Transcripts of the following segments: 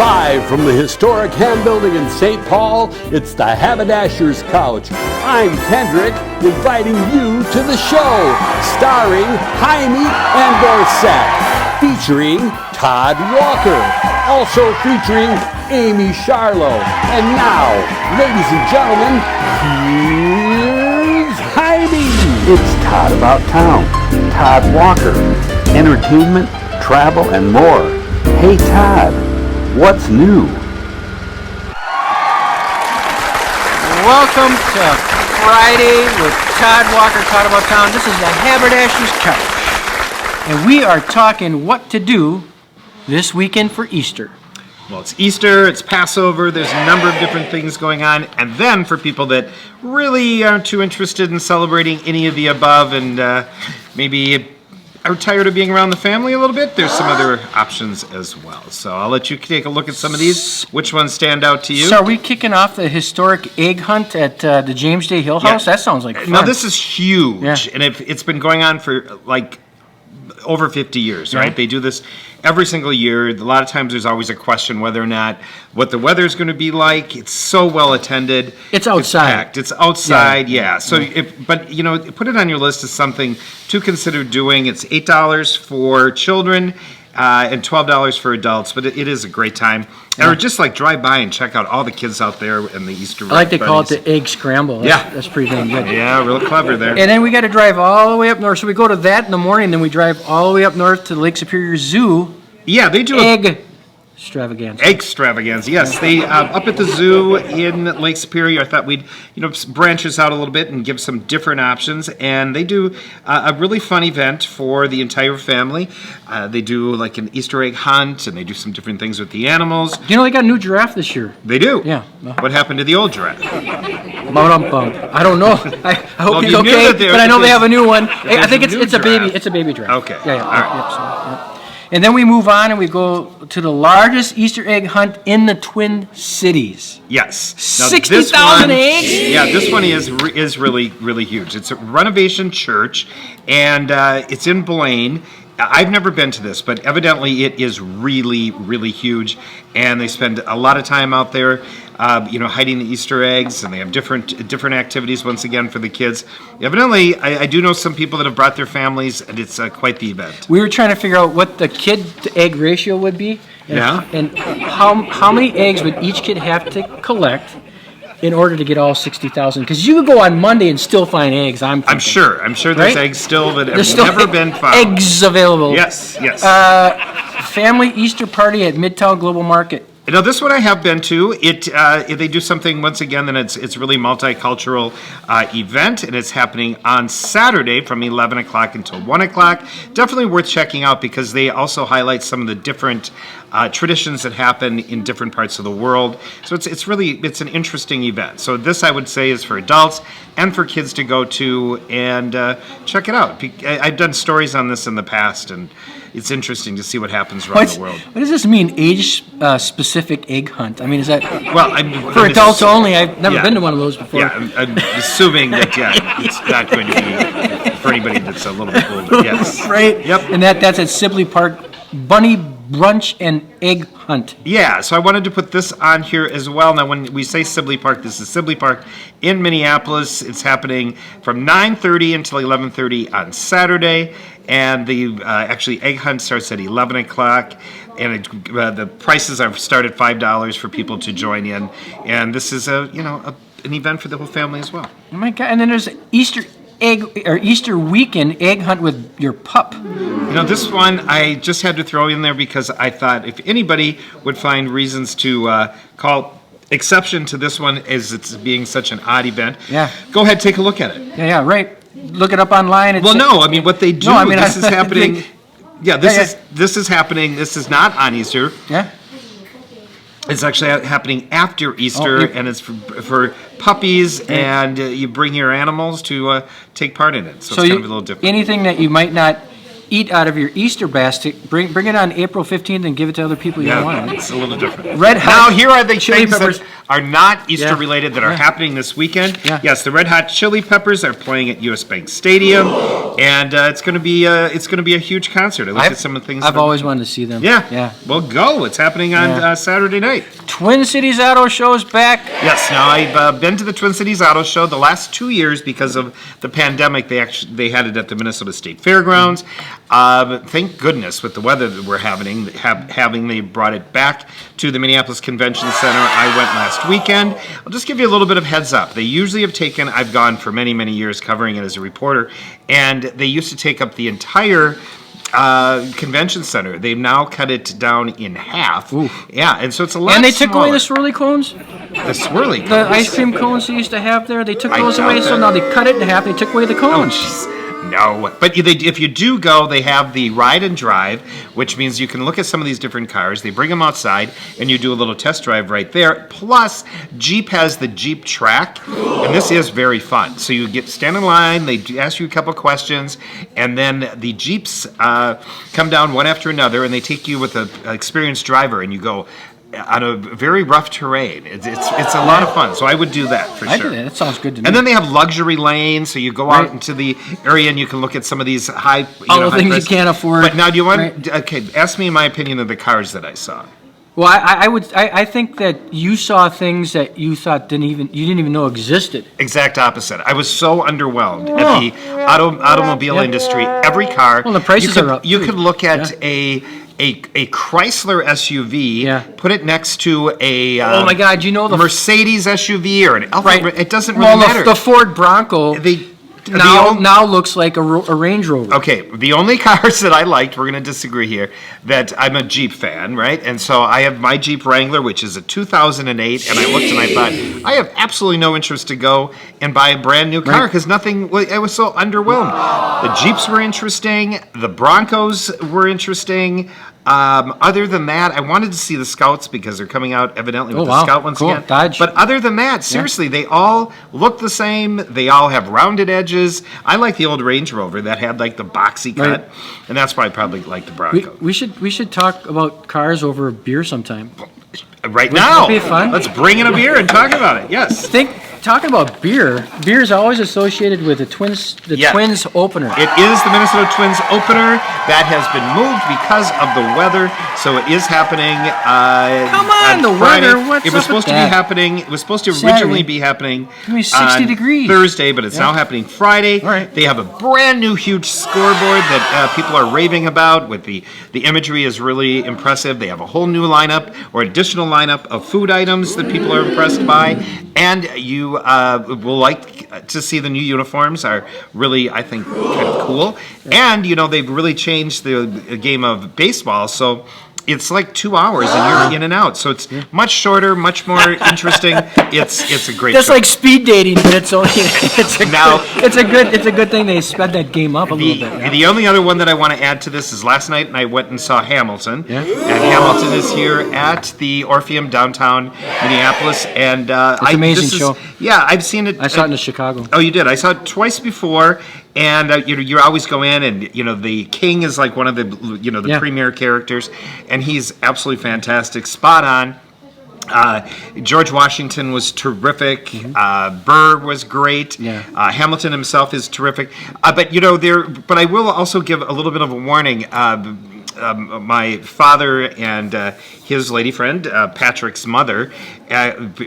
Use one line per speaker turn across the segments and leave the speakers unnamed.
Live from the historic Ham Building in St. Paul, it's the Haberdasher's Couch. I'm Kendrick, inviting you to the show, starring Heimie and Dorset, featuring Todd Walker, also featuring Amye Scharlau. And now, ladies and gentlemen, here's Heimie.
It's Todd About Town, Todd Walker, entertainment, travel, and more. Hey Todd, what's new?
Welcome to Friday with Todd Walker, Todd About Town. This is the Haberdasher's Couch. And we are talking what to do this weekend for Easter.
Well, it's Easter, it's Passover, there's a number of different things going on. And then for people that really aren't too interested in celebrating any of the above and maybe are tired of being around the family a little bit, there's some other options as well. So I'll let you take a look at some of these. Which ones stand out to you?
So are we kicking off the historic egg hunt at the James Day Hill House?
Yeah.
That sounds like fun.
Now, this is huge.
Yeah.
And it's been going on for like over 50 years, right?
Yeah.
They do this every single year. A lot of times there's always a question whether or not what the weather is going to be like. It's so well attended.
It's outside.
It's packed. It's outside, yeah. So, but you know, put it on your list as something to consider doing. It's $8 for children and $12 for adults, but it is a great time.
Yeah.
Or just like drive by and check out all the kids out there and the Easter
I like to call it
bunnies.
the egg scramble. That's pretty dang good.
Yeah, real clever there.
And then we got to drive all the way up north. So we go to that in the morning, then we drive all the way up north to the Lake Superior Zoo.
Yeah, they do
Egg extravaganza.
extravaganza. Yes, they up at the zoo in Lake Superior. I thought we'd branch this out a little bit and give some different options. And they do a really fun event for the entire family. They do like an Easter egg hunt, and they do some different things with the animals.
Do you know they got a new giraffe this year?
They do.
Yeah.
What happened to the old giraffe?
I don't know. I hope
Well,
he's
you knew
okay,
that there-
but I know they have a new one.
there's
I think
a new
it's a baby.
giraffe.
It's a baby giraffe.
Okay.
Yeah.
All right.
Yep, so, yep. And then we move on and we go to the largest Easter egg hunt in the Twin Cities.
Yes.
60,000 eggs?
Yeah, this one is really, really huge. It's a Renovation Church, and it's in Blaine. I've never been to this, but evidently it is really, really huge, and they spend a lot of time out there, hiding the Easter eggs, and they have different activities once again for the kids. Evidently, I do know some people that have brought their families, and it's quite the event.
We were trying to figure out what the kid-to-egg ratio would be. And,
Yeah.
And how many eggs would each kid have to collect in order to get all 60,000? Because you could go on Monday and still find eggs, I'm thinking.
I'm sure there's
Right?
eggs still that
There's
have
still
never been found.
eggs available.
Yes.
Family Easter party at Midtown Global Market.
This one I have been to. They do something once again, and it's really multicultural event, and it's happening on Saturday from 11 o'clock until 1 o'clock. Definitely worth checking out because they also highlight some of the different traditions that happen in different parts of the world. So it's an interesting event. So this I would say is for adults and for kids to go to and check it out. I've done stories on this in the past, and it's interesting to see what happens around the world.
What does this mean, age-specific egg hunt? I mean, is that for
I'm
adults only? I've never been to one of those before.
Yeah, I'm assuming that, it's not going to be for anybody that's a little bit older, yes.
Right?
Yep.
And that's at Sibley Park, Bunny Brunch and Egg Hunt.
Yeah, so I wanted to put this on here as well. Now, when we say Sibley Park, this is Sibley Park in Minneapolis. It's happening from 9:30 until 11:30 on Saturday, and the actually egg hunt starts at 11 o'clock, and the prices are start at $5 for people to join in, and this is an event for the whole family as well.
Oh my God! And then there's Easter weekend egg hunt with your pup.
This one I just had to throw in there because I thought if anybody would find reasons to call exception to this one as it's being such an odd event, go ahead, take a look at it.
Yeah, right. Look it up online.
What they do, this is happening. This is happening. This is not on Easter.
Yeah.
It's actually happening after Easter, and it's for puppies, and you bring your animals to take part in it. So it's kind of a little different.
Anything that you might not eat out of your Easter basket, bring it on April 15th and give it to other people you don't want.
It's a little different.
Red hot
Now, here are the
chili
things
peppers.
that are not Easter
Yeah.
related that are happening this weekend.
Yeah.
Yes, the Red Hot Chili Peppers are playing at US Bank Stadium, and it's going to be a huge concert. I looked at some of the things.
I've always wanted to see them.
Yeah.
Yeah.
Well, go. It's happening on Saturday night.
Twin Cities Auto Show's back.
Yes. Now I've been to the Twin Cities Auto Show the last 2 years because of the pandemic. They had it at the Minnesota State Fairgrounds. Thank goodness with the weather that we're having, they brought it back to the Minneapolis Convention Center. I went last weekend. I'll just give you a little bit of heads up. They usually have taken. I've gone for many, many years covering it as a reporter, and they used to take up the entire convention center. They've now cut it down in half.
Ooh.
Yeah, and so it's a lot.
And they took away the
smaller.
swirly cones?
The swirly.
The ice cream cones they used to have there, they took
I
those
doubt
away, so
that.
now they cut it in half, they took away the
Oh,
cones.
jeez. No, but if you do go, they have the ride and drive, which means you can look at some of these different cars. They bring them outside, and you do a little test drive right there. Plus, Jeep has the Jeep Track, and this is very fun. So you stand in line, they ask you a couple questions, and then the Jeeps come down one after another, and they take you with an experienced driver, and you go on a very rough terrain. It's a lot of fun. So I would do that for
I
sure.
do that. That sounds good to me.
And then they have luxury lanes, so you go out
Right.
into the area and you can look at some of these high,
All the
high
things you
price-
can't afford.
But now, do you want?
Right.
Okay, ask me my opinion of the cars that I saw.
Well, I think that you saw things that you thought you didn't even know existed.
Exact opposite. I was so underwhelmed at the automobile
Yeah.
industry. Every car.
Well, the prices are up,
You
too.
could look at a Chrysler SUV.
Yeah.
Put it next to a.
Oh my God! You know the
Mercedes SUV or an Alfa.
right?
It doesn't really
well,
matter.
the Ford Bronco now looks like a Range Rover.
Okay, the only cars that I liked, we're going to disagree here, that I'm a Jeep fan, right? And so I have my Jeep Wrangler, which is a 2008, and I looked and I thought, I have absolutely no interest to go and buy a brand new car because I was so underwhelmed. The Jeeps were interesting, the Broncos were interesting. Other than that, I wanted to see the Scouts because they're coming out evidently with
wow.
the Scout once
Cool.
again.
Dodge.
But other than that, seriously, they all look the same. They all have rounded edges. I like the old Range Rover that had like the boxy cut,
Right.
and that's why I probably like the Bronco.
We should talk about cars over a beer sometime.
Right
Wouldn't
now,
that be fun?
let's bring in a beer and talk about it. Yes.
Talking about beer is always associated with the Twins opener.
It is the Minnesota Twins opener that has been moved because of the weather, so it is happening.
Come on, the
Friday.
weather. What's
It was
up with
supposed to be
that?
happening. It was supposed to
Saturday.
originally be happening.
It's gonna be 60
on
degrees.
Thursday, but it's now happening Friday.
All right.
They have a brand new huge scoreboard that people are raving about. With the imagery is really impressive. They have a whole new lineup or additional lineup of food items that people are impressed by, and you will like to see the new uniforms. Are really, I think, kind of cool. And they've really changed the game of baseball, so it's like 2 hours and you're in and out. So it's much shorter, much more interesting. It's a great.
That's
show.
like speed dating, but it's only
Now-
it's a good thing they sped that game up a little bit. Yeah.
The only other one that I want to add to this is last night, and I went and saw Hamilton.
Yeah.
And Hamilton is here at the Orpheum downtown Minneapolis, and
an amazing show.
Yeah, I've seen it.
I saw it in Chicago.
Oh, you did? I saw it twice before, and you always go in, and the king is like one of the the
Yeah.
premier characters, and he's absolutely fantastic, spot on. George Washington was terrific. Burr was great.
Yeah.
Hamilton himself is terrific. But I will also give a little bit of a warning. My father and his lady friend, Patrick's mother,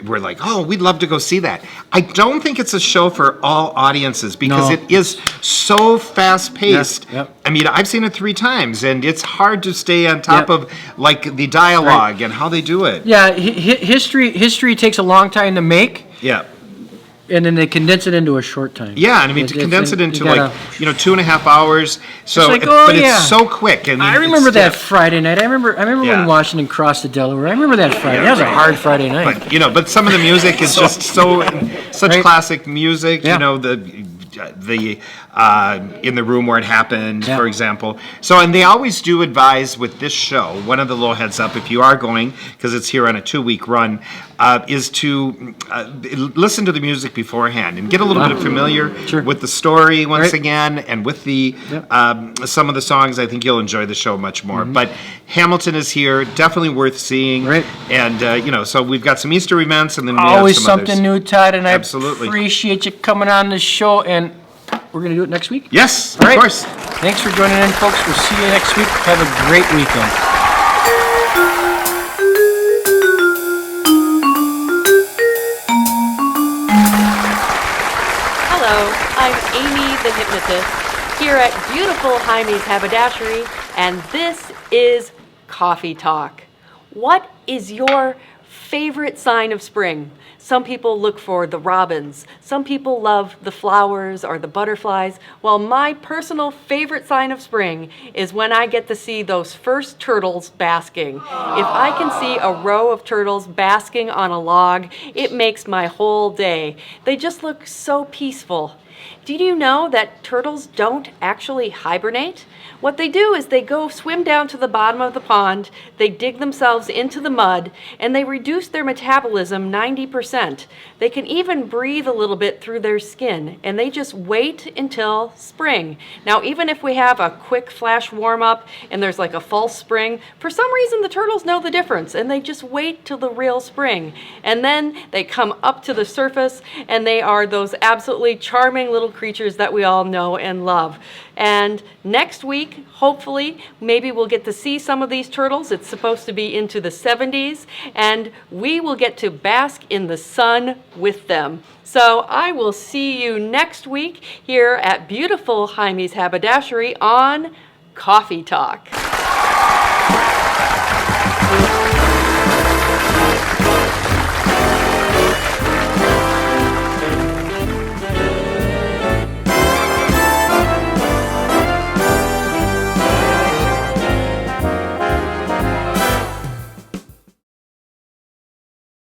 were like, "Oh, we'd love to go see that." I don't think it's a show for all audiences because
No.
it is so fast-paced.
Yeah, yep.
I mean, I've seen it 3 times, and it's hard to stay on top
Yep.
of like the dialogue and how they do it.
Yeah, history takes a long time to make,
Yeah.
and then they condense it into a short time.
Yeah, and I mean to
It's-
condense it
you
into
gotta-
2.5 hours. So,
like, oh,
but
yeah.
it's so quick. And
I
it's
remember that
stiff.
Friday night. I remember
Yeah.
when Washington crossed the Delaware. I remember that Friday.
Yeah,
That was a
right.
hard Friday night.
But some of the music is just such
Right.
classic music.
Yeah.
in the room where it happened,
Yeah.
for example. So, and they always do advise with this show, one of the little heads up, if you are going, because it's here on a 2-week run, is to listen to the music beforehand and get a little bit familiar
Sure.
with the story once
Right.
again, and with the some of the songs. I think you'll enjoy the show much more.
Mm-hmm.
But Hamilton is here, definitely worth seeing.
Right.
And so we've got some Easter events, and then we
Always
have some
something
others.
new, Todd, and I
Absolutely.
appreciate you coming on the show, and we're going to do it next week.
Yes,
All
of
right.
course.
Thanks for joining in, folks. We'll see you next week. Have a great weekend.
Hello, I'm Amye the Hypnotist here at beautiful Heimie's Haberdashery, and this is Coffee Talk. What is your favorite sign of spring? Some people look for the robins. Some people love the flowers or the butterflies. Well, my personal favorite sign of spring is when I get to see those first turtles basking. If I can see a row of turtles basking on a log, it makes my whole day. They just look so peaceful. Did you know that turtles don't actually hibernate? What they do is they go swim down to the bottom of the pond, they dig themselves into the mud, and they reduce their metabolism 90%. They can even breathe a little bit through their skin, and they just wait until spring. Now, even if we have a quick flash warm-up and there's like a false spring, for some reason the turtles know the difference, and they just wait till the real spring. And then they come up to the surface, and they are those absolutely charming little creatures that we all know and love. And next week, hopefully, maybe we'll get to see some of these turtles. It's supposed to be into the 70s, and we will get to bask in the sun with them. So I will see you next week here at beautiful Heimie's Haberdashery on Coffee Talk.